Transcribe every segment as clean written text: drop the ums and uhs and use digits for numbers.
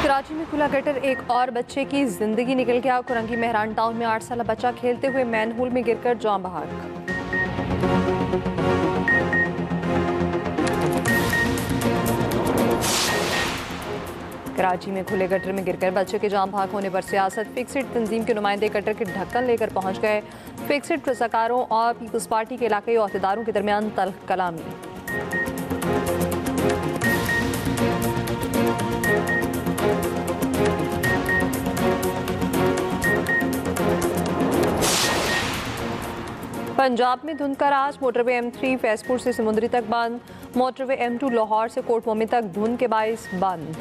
कराची में खुला गटर एक और बच्चे की जिंदगी निकल गया। कुरंगी मेहरान टाउन में 8 साल बच्चा खेलते हुए मैनहोल में गिरकर जान बहक। कराची में खुले गटर में गिरकर बच्चे के जान बहक होने पर सियासत फिक्सिड तंजीम के नुमाइंदे गटर के ढक्कन लेकर पहुंच गए। फिक्सिड रज़ाकारों और पीपल्स पार्टी के इलाकाई अहदेदारों के दरमियान तल्ख कलामी। पंजाब में धुंध का राज। मोटरवे M3 फैजपुर से समुंदरी तक बंद। मोटरवे M2 लाहौर से कोट मोमिन तक धुंध के बाइस बंद।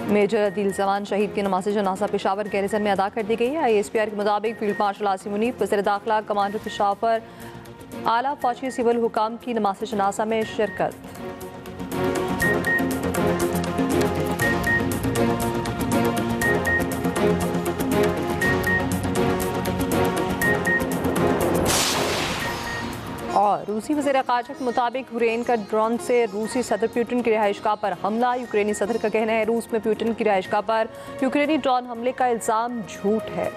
मेजर अदील जमान शहीद की नमाज़ जनाजा पेशावर गैरिसन में अदा कर दी गई है। ISPR के मुताबिक फील्ड मार्शल आसिम मुनीफ, वज़ीर दाखिला, कमांडर पेशावर, आला फौजी सिविल हुकाम की नमाज़ जनाजा में शिरकत। और रूसी वज़ीर ख़ारजा के मुताबिक यूक्रेन का ड्रोन से रूसी सदर पुतिन की रिहाइशगाह पर हमला। यूक्रेनी सदर का कहना है रूस में पुतिन की रिहाइशगाह पर यूक्रेनी ड्रोन हमले का इल्ज़ाम झूठ है।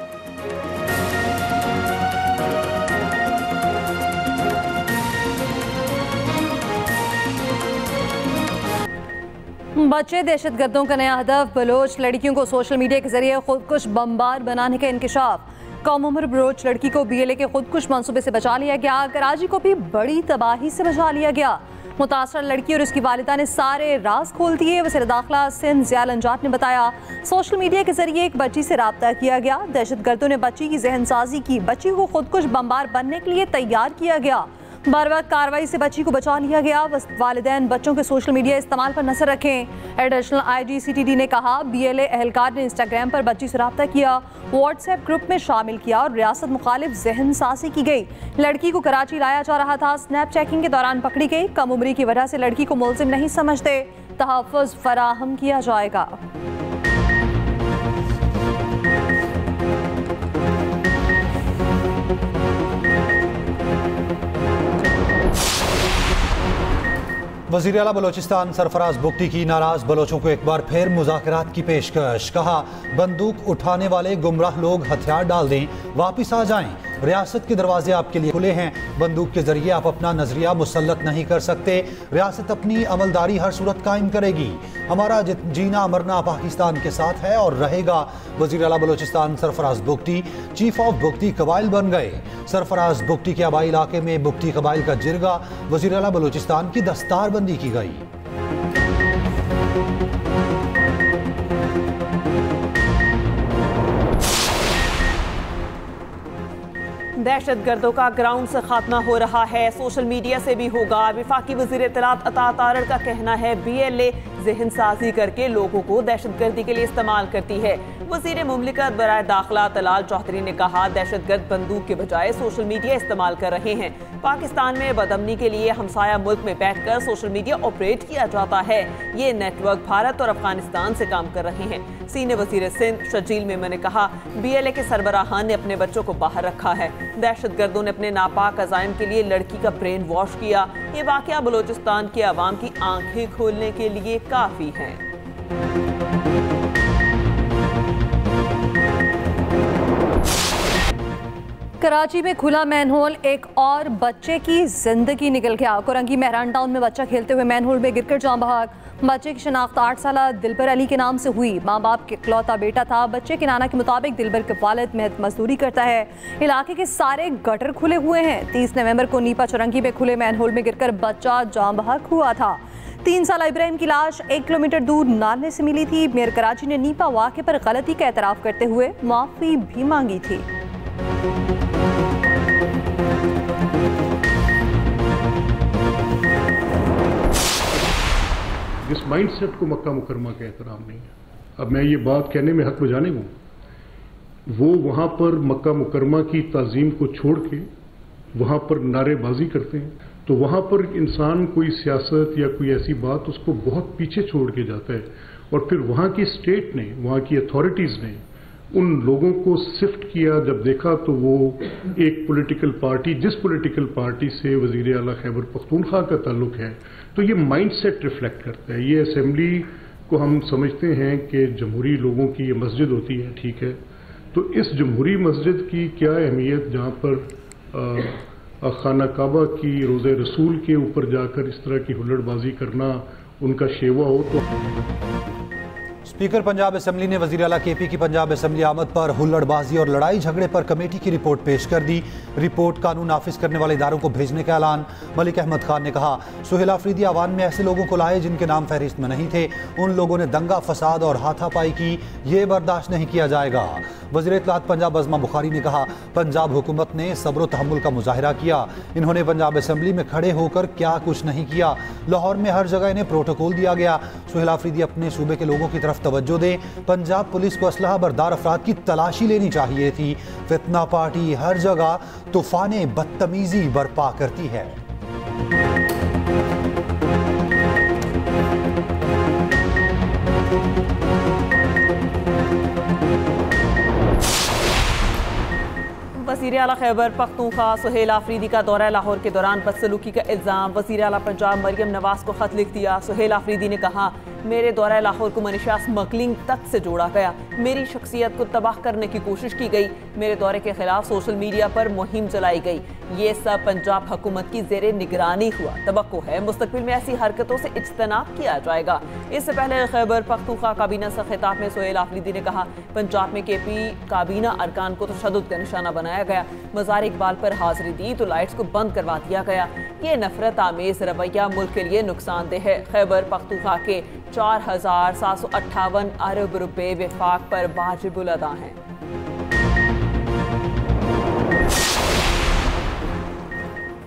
बच्चे दहशतगर्दों का नया हदफ। बलोच लड़कियों को सोशल मीडिया के जरिए खुदकुश बमबार बनाने का इंकशाफ। कम उम्र बलोच लड़की को BLA के खुदकुश मंसूबे से बचा लिया गया। कराची को भी बड़ी तबाही से बचा लिया गया। मुतासर लड़की और उसकी वालिदा ने सारे राज खोल दिए। वज़ीर दाखिला सिंध ज़ियाल अंजात ने बताया सोशल मीडिया के जरिए एक बच्ची से रब्ता किया गया। दहशतगर्दों ने बच्ची की जहनसाजी की। बच्ची को खुदकुश बमबार बनने के लिए तैयार किया गया। बर वक्त कार्रवाई से बच्ची को बचा लिया गया। वालिदैन बच्चों के सोशल मीडिया इस्तेमाल पर नजर रखें। एडिशनल IG CTD ने कहा BLA एहलकार ने इंस्टाग्राम पर बच्ची से रब्ता किया, व्हाट्सएप ग्रुप में शामिल किया और रियासत मुखालिफ जहन साजी की गई। लड़की को कराची लाया जा रहा था। स्नैप चेकिंग के दौरान पकड़ी गई। कम उम्री की वजह से लड़की को मुलजिम नहीं समझते। तहफ़्फ़ुज़ फराहम किया जाएगा। वज़ीर आला बलोचिस्तान सरफराज बुगटी की नाराज बलोचों को एक बार फिर मुज़ाकरात की पेशकश। कहा बंदूक उठाने वाले गुमराह लोग हथियार डाल दें, वापिस आ जाएं। रियासत के दरवाजे आपके लिए खुले हैं। बंदूक के जरिए आप अपना नजरिया मुसल्लत नहीं कर सकते। रियासत अपनी अमलदारी हर सूरत कायम करेगी। हमारा जीना मरना पाकिस्तान के साथ है और रहेगा। वज़ीर आला बलोचिस्तान सरफराज बुगटी चीफ ऑफ बुगटी कबाइल बन गए। सरफराज बुगटी के आबाई इलाके में बुगटी कबाइल का जिरगा वज़ीर आला बलोचिस्तान की दस्तारबंदी की गई। दहशतगर्दों का ग्राउंड से खात्मा हो रहा है, सोशल मीडिया से भी होगा। वफाकी वज़ीर इत्तलात अता तारड़ का कहना है BLA जहन साजी करके लोगों को दहशतगर्दी के लिए इस्तेमाल करती है। वज़ीर मुमलिकत बराए दाखिला तलाल चौधरी ने कहा दहशतगर्द बंदूक के बजाय सोशल मीडिया इस्तेमाल कर रहे हैं। पाकिस्तान में बदअमनी के लिए हमसाया मुल्क में बैठकर सोशल मीडिया ऑपरेट किया जाता है। ये नेटवर्क भारत और अफगानिस्तान से काम कर रहे हैं। सीनियर वज़ीर सिंध शजील मेमन ने कहा BLA के सरबराहान ने अपने बच्चों को बाहर रखा है। दहशतगर्दों ने अपने नापाक अज़ाइम के लिए लड़की का ब्रेन वॉश किया। ये वाक़या बलोचिस्तान की आवाम की आंखें खोलने के लिए काफ़ी है। कराची में खुला मैनहोल एक और बच्चे की जिंदगी निकल गया। कुरंगी मेहरान टाउन में बच्चा खेलते हुए मैनहोल में गिरकर जान बहक। बच्चे की शनाख्त 8 साल दिलबर अली के नाम से हुई। माँ बाप के इकलौता बेटा था। बच्चे के नाना के मुताबिक दिलबर के वालिद मेहनत मजदूरी करता है। इलाके के सारे गटर खुले हुए हैं। 30 नवंबर को नीपा चुरंगी में खुले मैनहोल में गिरकर बच्चा जान बहक हुआ था। 3 साल इब्राहिम की लाश 1 किलोमीटर दूर नाले से मिली थी। मेयर कराची ने नीपा वाक़े पर गलती का एतराफ़ करते हुए माफ़ी भी मांगी थी। इस माइंडसेट को मक्का मुकरमा का एहतराम नहीं है। अब मैं ये बात कहने में हक बजाने हूँ, वो वहाँ पर मक्का मुकरमा की ताज़ीम को छोड़ के वहाँ पर नारेबाजी करते हैं, तो वहाँ पर इंसान कोई सियासत या कोई ऐसी बात उसको बहुत पीछे छोड़ के जाता है। और फिर वहाँ की स्टेट ने, वहाँ की अथॉरिटीज़ ने उन लोगों को सिफ्ट किया, जब देखा तो वो एक पॉलिटिकल पार्टी, जिस पॉलिटिकल पार्टी से वज़ीर आला खैबर पख्तूनख्वा का ताल्लुक है, तो ये माइंडसेट रिफ्लेक्ट करता है। ये असेंबली को हम समझते हैं कि जमहूरी लोगों की ये मस्जिद होती है, ठीक है, तो इस जमहूरी मस्जिद की क्या अहमियत जहाँ पर खाना काबा की रोज़े रसूल के ऊपर जाकर इस तरह की हुल्लड़बाजी करना उनका शेवा हो। तो स्पीकर पंजाब असेंबली ने वज़ीर आला KP की पंजाब असेंबली आमद पर हुल्लड़बाजी और लड़ाई झगड़े पर कमेटी की रिपोर्ट पेश कर दी। रिपोर्ट कानून नाफिज करने वाले इदारों को भेजने का ऐलान। मलिक अहमद खान ने कहा, सुहेल आफरीदी आवान में ऐसे लोगों को लाए जिनके नाम फहरिस्त में नहीं थे। उन लोगों ने दंगा फसाद और हाथापाई की, ये बर्दाश्त नहीं किया जाएगा। वज़ीर इत्तलात पंजाब अज़मा बुखारी ने कहा, पंजाब हुकूमत ने सब्र तहम्मुल का मुजाहिरा किया। इन्होंने पंजाब असेंबली में खड़े होकर क्या कुछ नहीं किया। लाहौर में हर जगह इन्हें प्रोटोकॉल दिया गया। सुहेल आफरीदी अपने सूबे के लोगों की तरफ तवज्जो दे। पंजाब पुलिस को असलहा बरदार अफराद की तलाशी लेनी चाहिए थी। फितना पार्टी हर जगह तूफाने बदतमीजी बर्पा करती है। वज़ीर आला खैबर पख्तूनख्वा सुहेल आफरीदी का दौरा लाहौर के दौरान बदसलूकी का इल्ज़ाम। वज़ीर आला पंजाब मरियम नवाज को खत लिख दिया। सुहेल आफरीदी ने कहा, मेरे दौरा लाहौर को मनीषा स्मगलिंग तक से जोड़ा गया, मेरी शख्सियत को तबाह करने की कोशिश की गई, मेरे दौरे के खिलाफ सोशल मीडिया पर मुहिम चलाई गई। ये सब पंजाब हुकूमत की ज़ेरे निगरानी हुआ। तवक्को है मुस्तकबिल में ऐसी हरकतों से इज्तनाब किया जाएगा। इससे पहले खैबर पख्तूनख्वा काबीना से खिताब में सुहेल आफरीदी ने कहा, पंजाब में KP काबीना अरकान को तशद्दुद का निशाना बनाया गया। मज़ार इकबाल पर हाजिरी दी तो लाइट्स को बंद करवा दिया गया। ये नफरत आमेज रवैया मुल्क के लिए नुकसानदेह है। खैबर पख्तूनख्वा के 4,758 अरब रुपए विफाक पर वाजिबुल अदा हैं।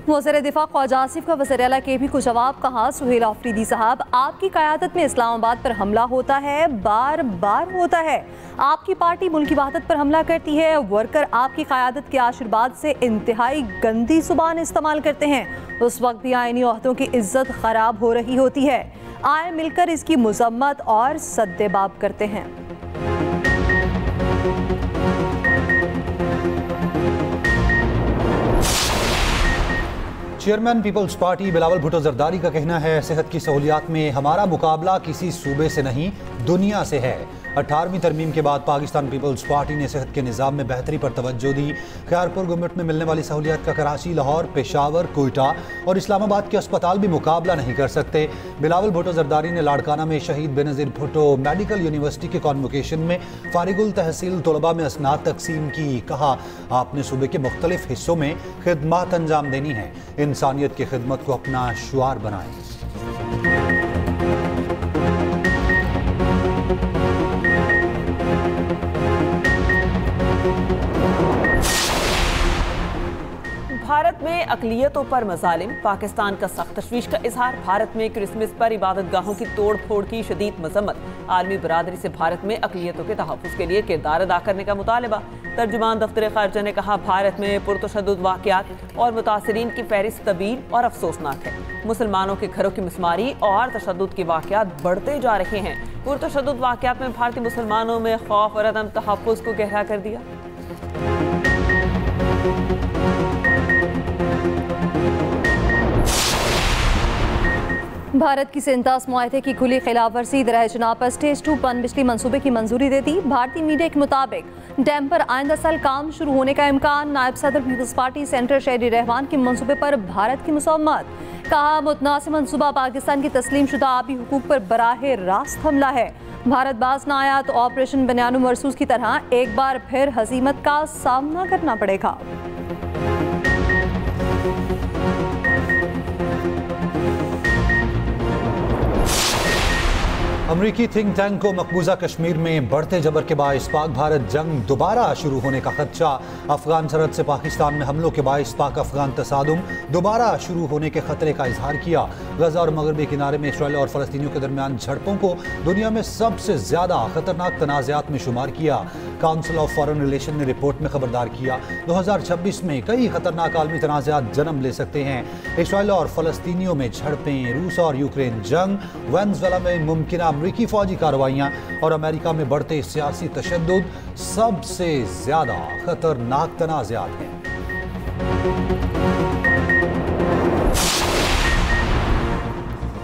वज़ीर दिफा ख्वाजा आसिफ का वज़ीर आला KP को जवाब। कहा, सुहेल आफरीदी साहब, आपकी क़यादत में इस्लामाबाद पर हमला होता है, बार बार होता है। आपकी पार्टी मुल्क की वहदत पर हमला करती है। वर्कर आपकी क़यादत के आशीर्वाद से इंतहाई गंदी ज़ुबान इस्तेमाल करते हैं। उस वक्त भी आईनी ओहदों की इज्जत ख़राब हो रही होती है। आए मिलकर इसकी मुज़म्मत और सद्देबाब करते हैं। Chairman peoples party Bilawal Bhutto Zardari का कहना है, सेहत की सहूलियात में हमारा मुकाबला किसी सूबे से नहीं, दुनिया से है। 18वीं तरमीम के बाद पाकिस्तान पीपल्स पार्टी ने सेहत के निज़ाम में बेहतरी पर तवज्जो दी। ख्यारपुर गवर्नमेंट में मिलने वाली सहूलियात का कराची, लाहौर, पेशावर, कोयटा और इस्लामाबाद के अस्पताल भी मुकाबला नहीं कर सकते। बिलावल भुट्टो जरदारी ने लाड़काना में शहीद बेनज़ीर भुट्टो मेडिकल यूनिवर्सिटी के कॉन्वोकेशन में फारिगुल तहसील तलबा में असनाद तकसीम की। कहा, आपने सूबे के मुख्तलिफ हिस्सों में खिदमत अंजाम देनी है। इंसानियत की खिदमत को अपना शुआर बनाएं। भारत में अक़लियतों पर मज़ालिम, पाकिस्तान का सख्त तशवीश का इजहार। भारत में क्रिसमस पर इबादत गाहों की तोड़ फोड़ की शदीद मजम्मत। आलमी बरादरी से भारत में अक़लियतों के तहफ़्फ़ुज़ के लिए किरदार अदा करने का मुतालबा। तर्जुमान दफ्तर ख़ारजा ने कहा, भारत में पुरतशद्दुद वाक़यात और मुतासरीन की फहरिस्त तवील और अफसोसनाक है। मुसलमानों के घरों की मिसमारी और तशद्दुद के वाक़यात बढ़ते जा रहे हैं। पुरतशद्दुद वाक़यात में भारतीय मुसलमानों में खौफ और अदम तहफ़्फ़ुज़ को गहरा कर दिया। भारत की सेंतास मुआहदे की खुली खिलाफवर्जी दराए चुनाव पर स्टेज 2 पनबिजली मंसूबे की मंजूरी दे दी। भारतीय मीडिया के मुताबिक डैम पर आइंदा साल काम शुरू होने का इम्कान। नायब सदर पीपल्स पार्टी सेंटर शहरी रहमान के मंसूबे पर भारत की मुसम्मत। कहा, मुतनाज़ मंसूबा पाकिस्तान की तस्लीम शुदा आबी हुकूक पर बराह रास्त हमला है। भारत बाज न आया तो ऑपरेशन बनियानो मरसूस की तरह एक बार फिर हजीमत का सामना करना पड़ेगा। अमरीकी थिंक टैंक को मकबूजा कश्मीर में बढ़ते जबर के बाइस पाक भारत जंग दोबारा शुरू होने का खदशा। अफगान सरहद से पाकिस्तान में हमलों के बाइस पाक अफगान तसादुम दोबारा शुरू होने के खतरे का इजहार किया। गजा और मगरबी किनारे में इसराइल और फलस्तीनियों के दरमियान झड़पों को दुनिया में सबसे ज्यादा खतरनाक तनाज़ात में शुमार किया। काउंसिल ऑफ फॉरेन रिलेशन ने रिपोर्ट में खबरदार किया 2026 में कई खतरनाक आलमी तनाज़ात जन्म ले सकते हैं। इसराइल और फ़लस्तीनियों में झड़पें, रूस और यूक्रेन जंग, वेनेज़ुएला में मुमकिन अमरीकी फ़ौजी कार्रवाइयाँ और अमेरिका में बढ़ते सियासी तशद्दुद सबसे ज़्यादा खतरनाक तनाज़ात हैं।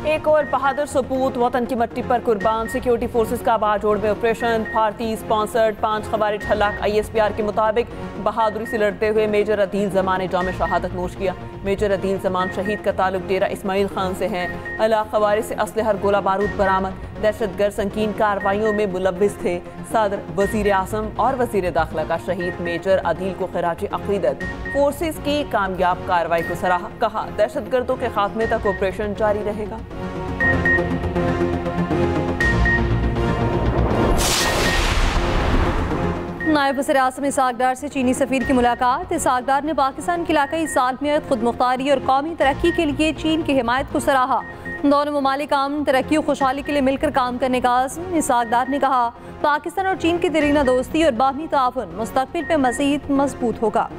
एक और बहादुर सपूत वतन की मट्टी पर कुर्बान। सिक्योरिटी फोर्सेस का बाजोड़ में ऑपरेशन, भारतीय स्पॉन्सर्ड 5 खवारिज हलाक। ISPR के मुताबिक बहादुरी से लड़ते हुए मेजर अदील जमान ने जाम शहादत नोश किया। मेजर अदील जमान शहीद का ताल्लुक डेरा इस्माइल खान से है। हलाक खवारिज से असलहा गोला बारूद बरामद। दहशतगर्द संकीन कार्रवाइयों में मुलव्विस थे। सदर, वजीर आज़म और वजीर दाखिला का शहीद मेजर अदील को खिराज अकीदत। फोर्सेस की कामयाब कार्रवाई को सराहा। कहा दहशतगर्दों के खात्मे तक ऑपरेशन जारी रहेगा। नायब वज़ीर-ए-आज़म इसहाक डार से चीनी सफ़ीर की मुलाकात। इसहाक डार ने पाकिस्तान की इलाकाई सालमियत, खुद मुख्तारी और कौमी तरक्की के लिए चीन की हिमायत को सराहा। दोनों ममालिक आम तरक्की और खुशहाली के लिए मिलकर काम करने का आज़म। इसहाक डार ने कहा पाकिस्तान और चीन की दरीना दोस्ती और बाहमी ताउन मुस्तक़बिल में मज़ीद मजबूत होगा।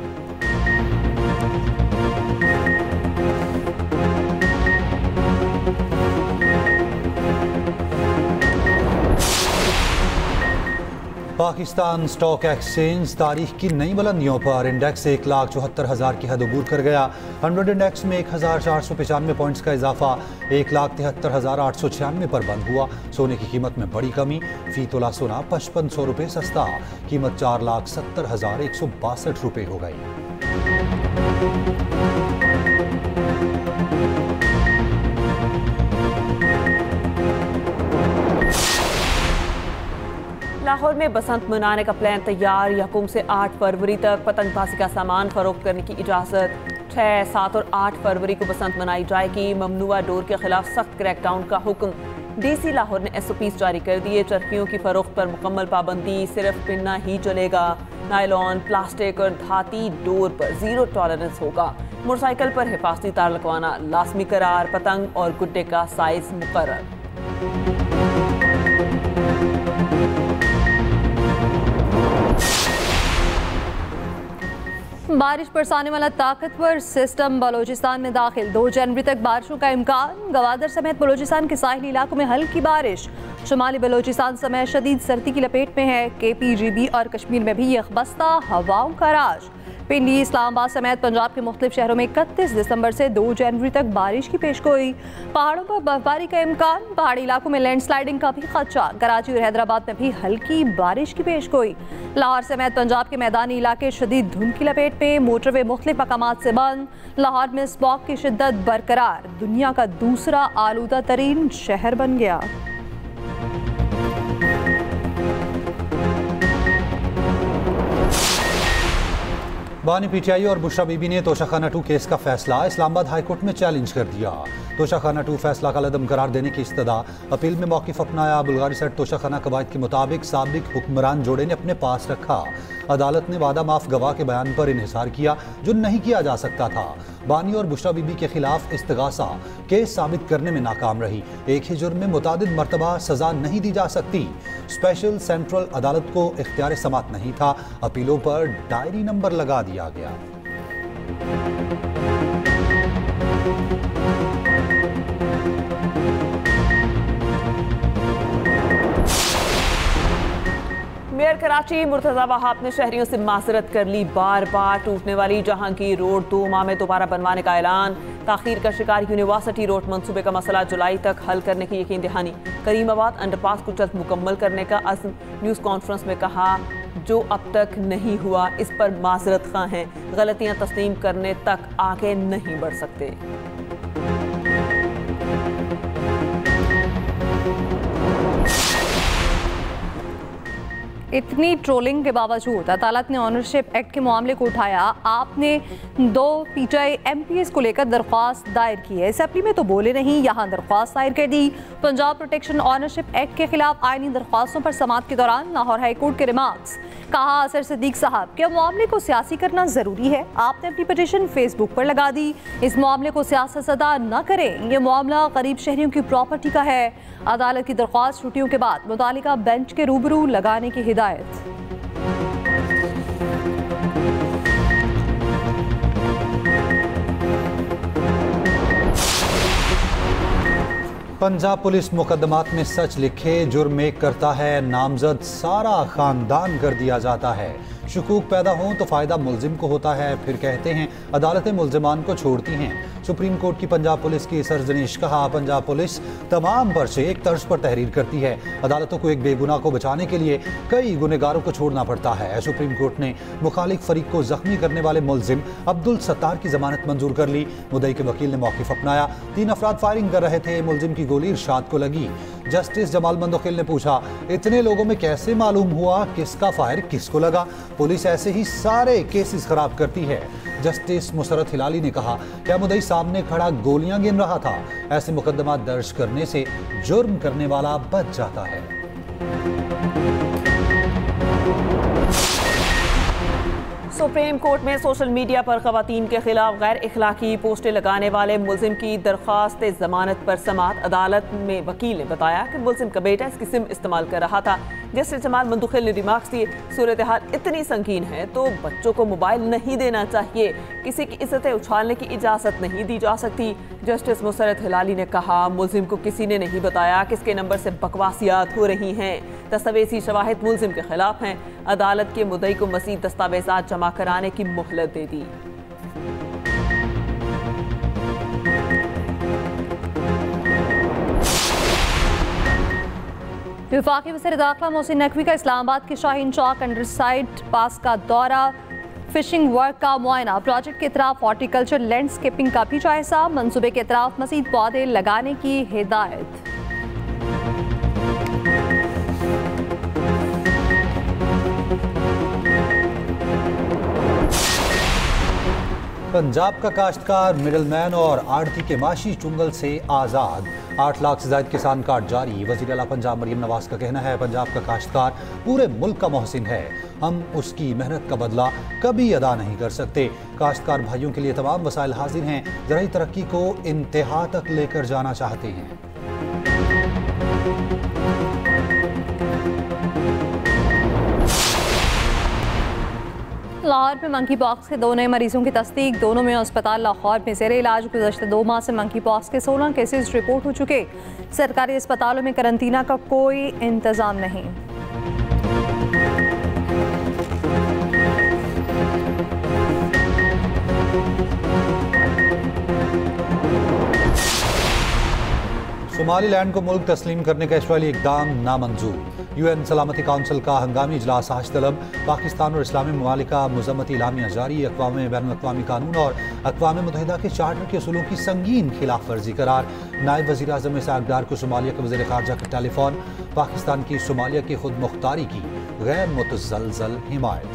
पाकिस्तान स्टॉक एक्सचेंज तारीख की नई बुलंदियों पर इंडेक्स 1,74,000 की हद अबूर कर गया। 100 इंडेक्स में 1,495 पॉइंट्स का इजाफा 1,73,896 पर बंद हुआ। सोने की कीमत में बड़ी कमी, फी तोला सोना 5500 रुपये सस्ता, कीमत 4,70,162 रुपये हो गई। लाहौर में बसंत मनाने का प्लान तैयार। यकूम से 8 फरवरी तक पतंगबाजी का सामान फरोख्त करने की इजाज़त। 6, 7 और 8 फरवरी को बसंत मनाई जाएगी। ममनुआ डोर के खिलाफ सख्त क्रैकडाउन का हुक्म। DC लाहौर ने SOPs जारी कर दिए। चरखियों की फरोख्त पर मुकम्मल पाबंदी, सिर्फ पिन्ना ही चलेगा। नायलॉन, प्लास्टिक और धाती डोर पर 0 टॉलरेंस होगा। मोटरसाइकिल पर हिफाजती तार लगवाना लाजमी करार। पतंग और गुड्डे का साइज मुकर्रर। बारिश बरसाने वाला ताकतवर सिस्टम बलोचिस्तान में दाखिल। 2 जनवरी तक बारिशों का इम्कान। गवादर समेत बलोचिस्तान के साहिली इलाकों में हल्की बारिश। शुमाली बलोचिस्तान समेत शदीद सर्दी की लपेट में है। KPGB और कश्मीर में भी यकबस्ता हवाओं का राज। पिंडी, इस्लामाबाद समेत पंजाब के मुख्तलिफ शहरों में 31 दिसंबर से 2 जनवरी तक बारिश की पेशगोई। पहाड़ों पर बर्फबारी का इम्कान। पहाड़ी इलाकों में लैंडस्लाइडिंग का भी खदशा। कराची और हैदराबाद में भी हल्की बारिश की पेशगोई। लाहौर समेत पंजाब के मैदानी इलाके शदीद धुंध की लपेट में। मोटरवे मुख्तलिफ मकामात से बंद। लाहौर में स्मॉग की शिद्दत बरकरार। दुनिया का दूसरा आलूदा तरीन शहर बन गया। बानी PTI और बुशरा बीबी ने तोशाखाना 2 केस का फैसला इस्लामाबाद हाईकोर्ट में चैलेंज कर दिया। तोशाखाना 2 फैसला का लदम करार देने की इस्तदा। अपील में मौक़िफ़ अपनाया। बुल्गारी सेट तोशाखाना कवायद के मुताबिक साबिक हुक्मरान जोड़े ने अपने पास रखा। अदालत ने वादा माफ गवाह के बयान पर इन्हिसार किया जो नहीं किया जा सकता था। बानी और बुशरा बीबी के खिलाफ इस्तिगासा केस साबित करने में नाकाम रही। एक ही जुर्म में मुतादिद मरतबा सजा नहीं दी जा सकती। स्पेशल सेंट्रल अदालत को इख्तियार समात नहीं था। अपीलों पर डायरी नंबर लगा दिया गया। मेयर कराची मुर्तज़ा वहाब ने शहरियों से माजरत कर ली। बार बार टूटने वाली जहांगीर रोड 2 माह में दोबारा बनवाने का ऐलान। ताखीर का शिकार यूनिवर्सिटी रोड मंसूबे का मसला जुलाई तक हल करने की यकीन दहानी। करीमाबाद अंडरपास को जल्द मुकम्मल करने का अज़्म। न्यूज़ कॉन्फ्रेंस में कहा जो अब तक नहीं हुआ इस पर माजरत खां हैं। गलतियां तस्लीम करने तक आगे नहीं बढ़ सकते। इतनी ट्रोलिंग के बावजूद अदालत ने ऑनरशिप एक्ट के मामले को उठाया। आपने 2 PTI MPs को लेकर दरख्वास्त दायर की है। असेंबली में तो बोले नहीं, यहाँ दरख्वास्त दायर कर दी। पंजाब प्रोटेक्शन ऑनरशिप एक्ट के खिलाफ आईनी दरख्वास्तों पर समाअत के दौरान लाहौर हाई कोर्ट के रिमार्क्स। कहा असर सिद्दीक साहब, क्या मामले को सियासी करना जरूरी है? आपने अपनी पिटीशन फेसबुक पर लगा दी। इस मामले को सियासत सदा न करें। ये मामला गरीब शहरियों की प्रॉपर्टी का है। अदालत की दरख्वास्त छुट्टियों के बाद मुतालिका बेंच के रूबरू लगाने की हिदायत। पंजाब पुलिस मुकदमात में सच लिखे जुर्म एक करता है, नामजद सारा खानदान कर दिया जाता है। शुकूक पैदा हों तो फ़ायदा मुल्जिम को होता है, फिर कहते हैं अदालतें मुल्जिमान को छोड़ती हैं। सुप्रीम कोर्ट की पंजाब पुलिस की सरजनीश। कहा पंजाब पुलिस तमाम पर्चे एक तर्ज पर तहरीर करती है। अदालतों को एक बेगुनाह को बचाने के लिए कई गुनहगारों को छोड़ना पड़ता है। सुप्रीम कोर्ट ने मुखालिफ फरीक को जख्मी करने वाले मुल्जिम अब्दुल सत्तार की जमानत मंजूर कर ली। मुद्दई के वकील ने मौक़िफ़ अपनाया। 3 अफराद फायरिंग कर रहे थे, मुल्जिम की गोली इरशाद को लगी। जस्टिस जमाल मंदोखिल ने पूछा, इतने लोगों में कैसे मालूम हुआ किसका फायर किसको लगा? पुलिस ऐसे ही सारे केसेस खराब करती है। जस्टिस मुसरत हिलाली ने कहा, क्या मुद्दई सामने खड़ा गोलियां गिन रहा था? ऐसे मुकदमा दर्ज करने से जुर्म करने वाला बच जाता है। सुप्रीम कोर्ट में सोशल मीडिया पर खवातीन के खिलाफ गैर इखलाकी पोस्टें लगाने वाले मुल्जिम की दरख्वास्त जमानत पर समाअत। अदालत में वकील ने बताया कि मुल्जिम का बेटा इसकी सिम इस्तेमाल कर रहा था। जस्टिस जमाल मंदोखिल ने रिमार्क्स दिए, सूरत हाल इतनी संगीन है तो बच्चों को मोबाइल नहीं देना चाहिए, किसी की इज्जतें उछालने की इजाज़त नहीं दी जा सकती। जस्टिस मुसरत हिलाली ने कहा, मुल्जिम को किसी ने नहीं बताया किसके नंबर से बकवासियात हो रही हैं। दस्तावेजी शवाहिद मुल्जिम के खिलाफ हैं। अदालत के मुद्दई को मज़ीद दस्तावेजात जमा कराने की मोहलत दे दी। वफाकी वज़ीर दाखिला मोहसिन नकवी का इस्लामाबाद के शाहीन चौक अंडरसाइड पास का दौरा, फिशिंग वर्क का मुआयना, प्रोजेक्ट के तरफ हॉर्टिकल्चर लैंडस्केपिंग का भी जायजा, मंसूबे के तरफ मज़ीद पौधे लगाने की हिदायत। पंजाब का काश्तकार मिडलमैन और आड़ती के माशी चुंगल से आज़ाद। 8 लाख से ज़ायद किसान कार्ड जारी। वज़ीर आला पंजाब मरियम नवाज का कहना है, पंजाब का काश्तकार पूरे मुल्क का मोहसिन है, हम उसकी मेहनत का बदला कभी अदा नहीं कर सकते। काश्तकार भाइयों के लिए तमाम वसाइल हाजिर हैं, ज़राई तरक्की को इंतहा तक लेकर जाना चाहते हैं। लाहौर में मंकी पॉक्स के 2 नए मरीजों की तस्दीक। दोनों में अस्पताल लाहौर में ज़ेरे इलाज। गुज़श्ता 2 माह से मंकी पॉक्स के 16 केसेस रिपोर्ट हो चुके। सरकारी अस्पतालों में करंतना का कोई इंतज़ाम नहीं। सोमालीलैंड को मुल्क तस्लीम करने का इसराइली इकदाम नामंजूर। UN सलामती काउंसिल का हंगामी इजलास आज तलब। पाकिस्तान और इस्लामी ममालिक का मज़म्मती इलामिया जारी। अक़वाम बैनुल-अक़वामी कानून और अक़वाम मुत्तहिदा के चार्टर के उसूलों की संगीन खिलाफ वर्जी करार। नायब वज़ीर आज़म इसहाक़ डार को सोमालिया के वज़ीर ख़ारजा का टेलीफोन। पाकिस्तान की सोमालिया की खुद मुख्तारी की गैर मुतज़लज़ल हिमायत।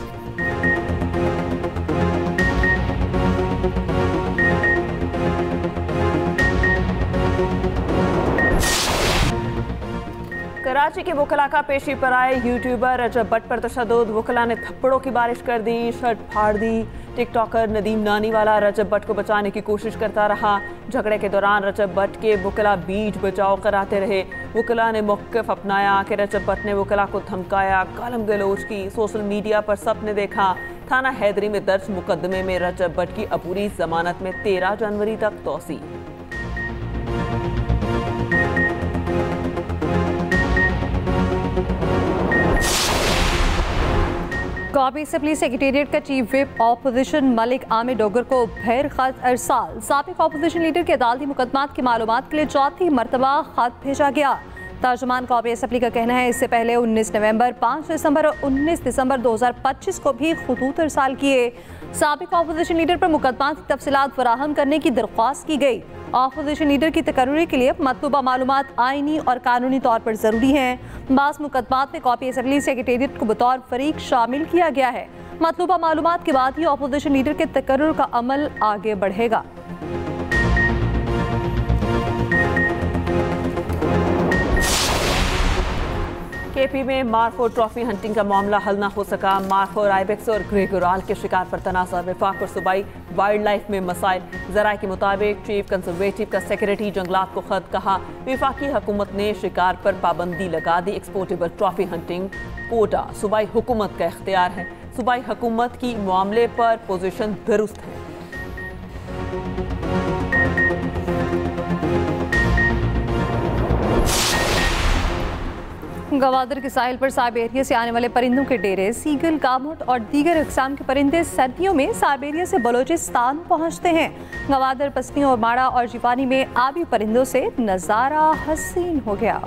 कराची के वकला का पेशी पर आए यूट्यूबर रजब भट्ट पर तशद्दुद। वकला ने थप्पड़ों की बारिश कर दी, शर्ट फाड़ दी। टिकटॉकर नदीम नानीवाला रजब भट्ट को बचाने की कोशिश करता रहा। झगड़े के दौरान रजब भट्ट के वकला बीच बचाव कराते रहे। वकला ने मौक़िफ़ अपनाया कि रजब भट्ट ने वकला को धमकाया, गालम गलोच की। सोशल मीडिया पर सब ने देखा। थाना हैदरी में दर्ज मुकदमे में रजब भट्ट की अबूरी जमानत में 13 जनवरी तक तोसी। कौमी असम्बली सेक्रेटेरिएट का chief whip opposition Malik Aamir Dogar को भैर खत अरसाल। साबिक ऑपोजिशन लीडर के अदालती मुकदमात की मालूमात के लिए 4थी मरतबा खत भेजा गया। तर्जुमान कौमी असम्बली का कहना है, इससे पहले 19 नवंबर, 5 दिसंबर और 19 दिसंबर 2025 को भी खतूत अरसाल किए। साबिक ऑपोजिशन लीडर पर मुकदमात की तफसीलात फराहम करने की दरख्वास्त की गई। ऑपोजिशन लीडर की तकर्री के लिए मतलूबा मालूमात आइनी और कानूनी तौर पर ज़रूरी हैं। बाज़ मुकदमात में कौमी असम्बली सेक्रेटेरिएट को बतौर फरीक शामिल किया गया है। मतलूबा मालूमात के बाद ही ऑपोजिशन लीडर के तकर्रुर का अमल आगे बढ़ेगा। केपी में मार्को ट्रॉफी हंटिंग का मामला हल न हो सका। मार्को, आइबेक्स और ग्रेगोराल के शिकार पर तनाज़ा। वफाक और सूबाई वाइल्ड लाइफ में मसाइल। ज़राए के मुताबिक चीफ कंजर्वेटिव का सेक्रेटरी जंगलात को खत। कहा, वफाकी हुकूमत ने शिकार पर पाबंदी लगा दी। एक्सपोर्टेबल ट्रॉफी हंटिंग कोटा सूबाई हुकूमत का इख्तियार है। सूबाई हुकूमत की मामले पर पोजीशन दुरुस्त है। गवादर के साहिल पर साइबेरिया से आने वाले परिंदों के डेरे सीगल, गामुट और दीगर अक़साम के परिंदे सर्दियों में साइबेरिया से बलोचिस्तान पहुंचते हैं। गवादर, पसनी और माड़ा और जिवानी में आबी परिंदों से नज़ारा हसीन हो गया।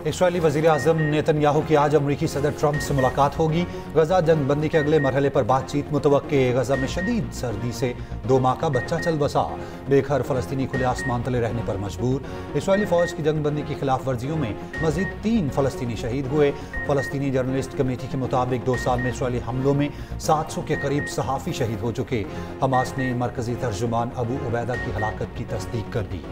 इस्राएली वज़ीर आज़म नेतन्याहू की आज अमरीकी सदर ट्रंप से मुलाकात होगी। गजा जंग बंदी के अगले मरहले पर बातचीत मुतवक्के। गजा में शदीद सर्दी से 2 माह का बच्चा चल बसा। बेघर फ़लस्तीनी खुले आसमान तले रहने पर मजबूर। इस्राएली फ़ौज की जंग बंदी की खिलाफ वर्जियों में मज़ीद 3 फ़लस्तीनी शहीद हुए। फ़लस्तीनी जर्नलिस्ट कमेटी के मुताबिक 2 साल में इस्राएली हमलों में 700 के करीब सहाफ़ी शहीद हो चुके। हमास ने मरकज़ी तर्जुमान अबू उबैदा की हलाकत की तस्दीक कर दी।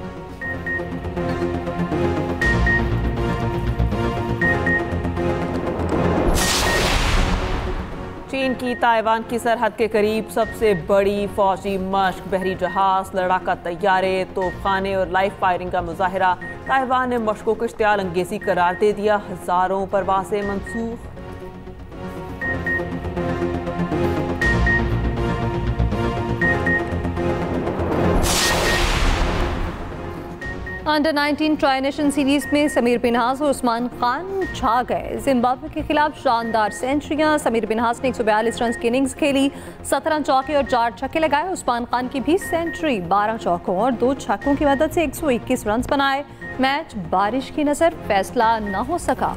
चीन की ताइवान की सरहद के करीब सबसे बड़ी फौजी मश्क, बहरी जहाज, लड़ाका तैयारे, तोपखाने और लाइव फायरिंग का मुजाहरा। ताइवान ने मश्कों को इश्तियाल अंगेज़ी करार दे दिया। हज़ारों परवाज़ें मंसूख। अंडर 19 ट्राई नेशन सीरीज में समीर पिन्हास और उस्मान खान छा गए। जिम्बाब्वे के खिलाफ शानदार सेंचुरियां। समीर पिन्हास ने 142 रन की इनिंग्स खेली, 17 चौके और 4 छक्के लगाए। उस्मान खान की भी सेंचुरी, 12 चौकों और 2 छक्कों की मदद से 121 रन बनाए। मैच बारिश की नजर फैसला न हो सका।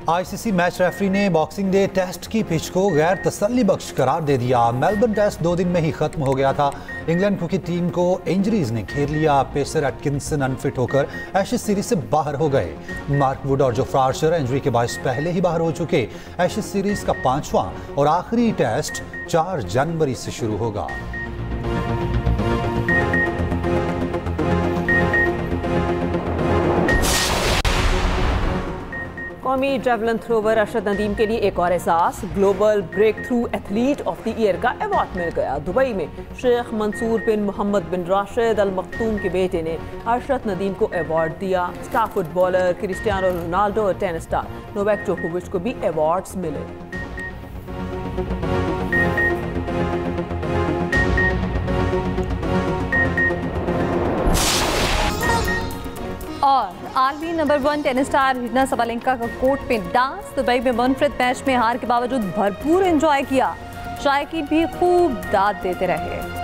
आईसीसी मैच रेफरी ने बॉक्सिंग डे टेस्ट की पिच को गैर तसल्ली बख्श करार दे दिया। मेलबर्न टेस्ट 2 दिन में ही खत्म हो गया था। इंग्लैंड क्रिकेट टीम को इंजरीज ने घेर लिया। पेसर एटकिंसन अनफिट होकर एशेज सीरीज से बाहर हो गए। मार्क वुड और जोफ्रा आर्चर इंजरी के बायस पहले ही बाहर हो चुके। एशेज सीरीज का 5वां और आखिरी टेस्ट 4 जनवरी से शुरू होगा। कौमी जेवलिन थ्रोवर अरशद नदीम के लिए एक और एहसास, global breakthrough athlete of the year का अवार्ड मिल गया। दुबई में शेख मंसूर बिन मोहम्मद बिन राशिद अल मखतूम के बेटे ने अरशद नदीम को अवार्ड दिया। स्टार फुटबॉलर क्रिस्टियानो रोनाल्डो और टेनिस स्टार नोवाक जोकोविच को भी अवार्ड्स मिले। और आलमी number 1 tennis star Reena Sabalenka का कोर्ट पे डांस। दुबई में मुनफरिद मैच में हार के बावजूद भरपूर एंजॉय किया। शायकीन भी खूब दाद देते रहे।